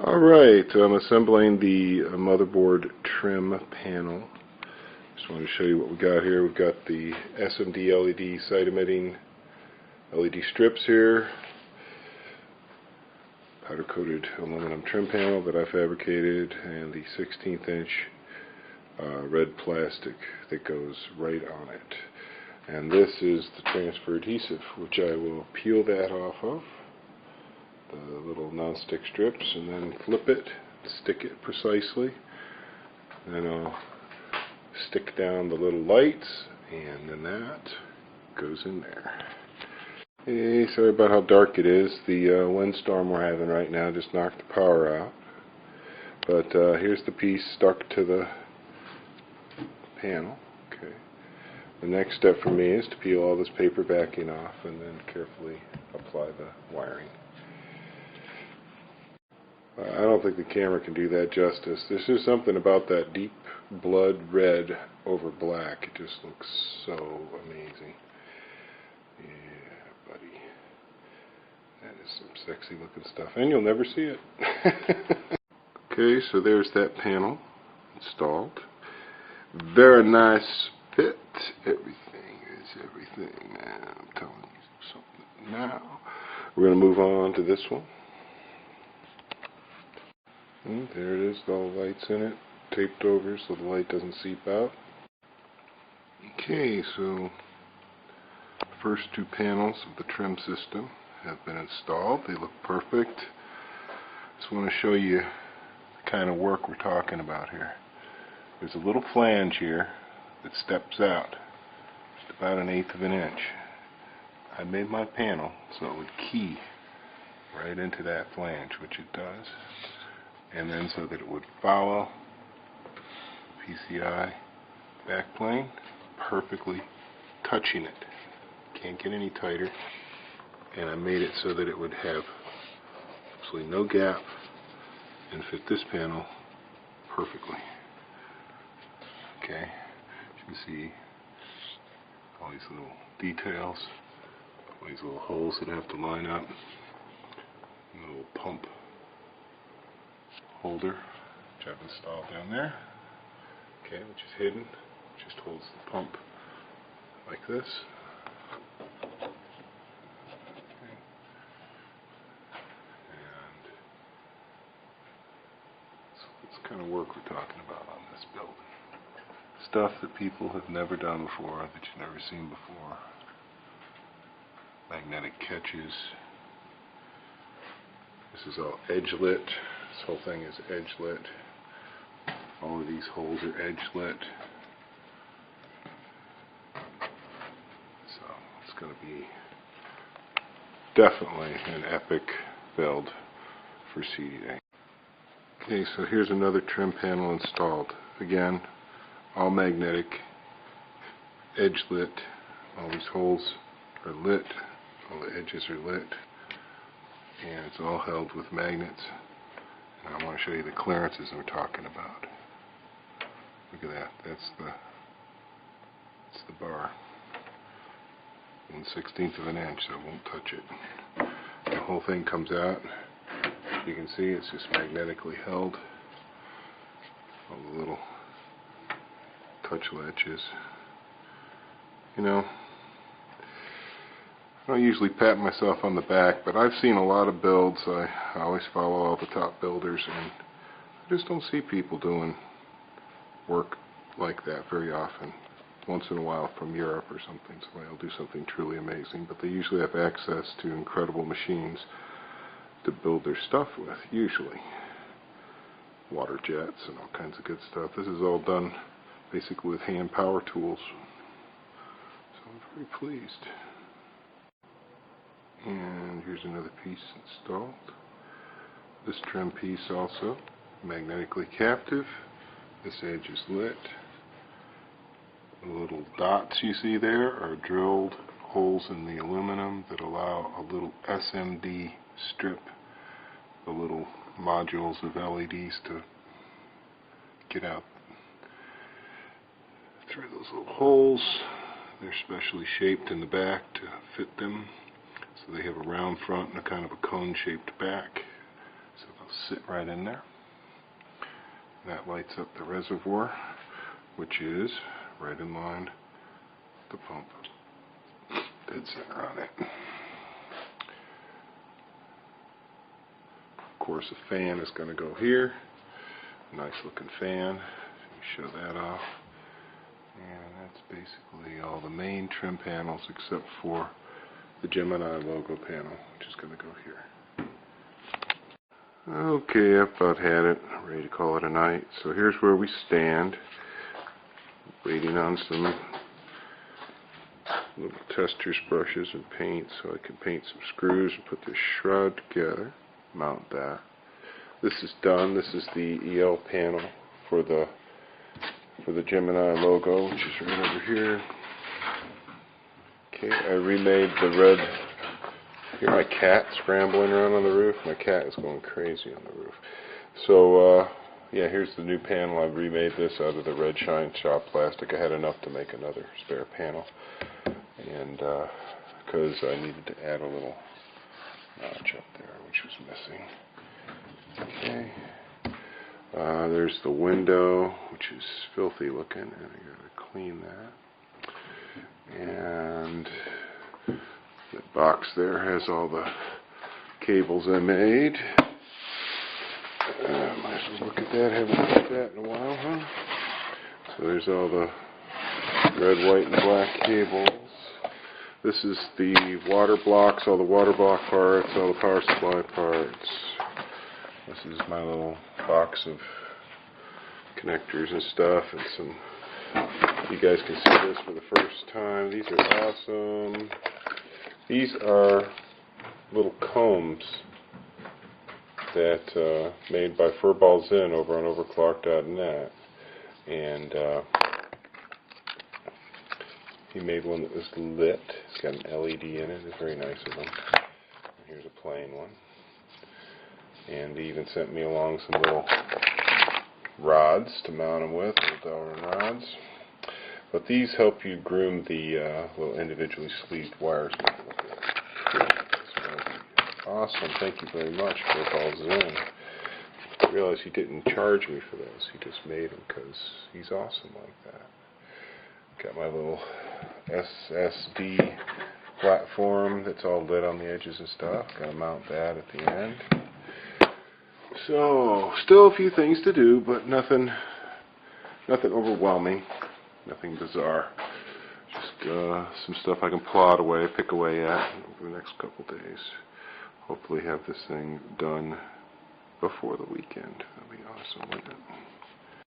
Alright, so I'm assembling the motherboard trim panel. Just want to show you what we got here. We've got the SMD LED side emitting LED strips here, powder coated aluminum trim panel that I fabricated, and the 16th inch red plastic that goes right on it. And this is the transfer adhesive, which I will peel that off of the little non-stick strips and then flip it, stick it precisely, and I'll stick down the little lights, and then that goes in there. Hey, sorry about how dark it is. The windstorm we're having right now just knocked the power out. But here's the piece stuck to the panel. Okay. The next step for me is to peel all this paper backing off and then carefully apply the wiring. I don't think the camera can do that justice. There's just something about that deep blood red over black. It just looks so amazing. Yeah, buddy. That is some sexy looking stuff. And you'll never see it. Okay, so there's that panel installed. Very nice fit. Everything is everything. I'm telling you something now. We're going to move on to this one. And there it is, all the lights in it, taped over so the light doesn't seep out. Okay, so the first two panels of the trim system have been installed. They look perfect. Just want to show you the kind of work we're talking about here. There's a little flange here that steps out, just about 1/8 of an inch. I made my panel so it would key right into that flange, which it does. And then so that it would follow PCI backplane, perfectly touching it. Can't get any tighter. And I made it so that it would have absolutely no gap and fit this panel perfectly. Okay, you can see all these little details, all these little holes that have to line up, and a little pump holder which I've installed down there, okay, which is hidden, just holds the pump like this. Okay. And so that's kind of work we're talking about on this building. Stuff that people have never done before, that you've never seen before. Magnetic catches. This is all edge lit. This whole thing is edge lit. All of these holes are edge lit. So it's going to be definitely an epic build for CDA. Okay, so here's another trim panel installed. Again, all magnetic, edge lit. All these holes are lit. All the edges are lit. And it's all held with magnets. And I want to show you the clearances we're talking about. Look at that. That's the bar. 1/16 of an inch, so I won't touch it. The whole thing comes out. You can see it's just magnetically held. All the little touch latches. You know, I don't usually pat myself on the back, but I've seen a lot of builds. I always follow all the top builders, and I just don't see people doing work like that very often. Once in a while from Europe or something, somebody will do something truly amazing, but they usually have access to incredible machines to build their stuff with, usually. Water jets and all kinds of good stuff. This is all done basically with hand power tools. So I'm very pleased. And here's another piece installed. This trim piece also magnetically captive. This edge is lit. The little dots you see there are drilled holes in the aluminum that allow a little SMD strip, the little modules of LEDs to get out through those little holes. They're specially shaped in the back to fit them. So they have a round front and a kind of a cone-shaped back. So It'll sit right in there. That lights up the reservoir, which is right in line with the pump. Dead center on it. Of course, a fan is going to go here. Nice looking fan. Let me show that off. And that's basically all the main trim panels except for the Gemini logo panel, which is going to go here. Okay, I've about had it. I'm ready to call it a night. So here's where we stand, waiting on some little testers, brushes, and paint so I can paint some screws and put this shroud together, mount that. This is done. This is the EL panel for the Gemini logo, which is right over here. Okay, I remade the red. Hear my cat scrambling around on the roof. My cat is going crazy on the roof. So yeah, here's the new panel. I remade this out of the red Shine Shop plastic. I had enough to make another spare panel, and because I needed to add a little notch up there, which was missing. Okay. There's the window, which is filthy looking, and I gotta clean that. And the box there has all the cables I made. Might as well look at that. Haven't looked at that in a while, huh? So there's all the red, white, and black cables. This is the water blocks, all the water block parts, all the power supply parts. This is my little box of connectors and stuff, and some. You guys can see this for the first time. These are awesome. These are little combs that made by Furball Zen over on overclock.net, and he made one that was lit. It's got an LED in it. It's very nice of him. Here's a plain one. And he even sent me along some little rods to mount them with, little Delrin rods. But these help you groom the little individually sleeved wires. Awesome. Thank you very much, Furball Zen. I realized he didn't charge me for those. He just made them because he's awesome like that. Got my little SSD platform that's all lit on the edges and stuff. Got to mount that at the end. So, still a few things to do, but nothing overwhelming, nothing bizarre. Just some stuff I can plod away, pick away at over the next couple days. Hopefully have this thing done before the weekend. That'll be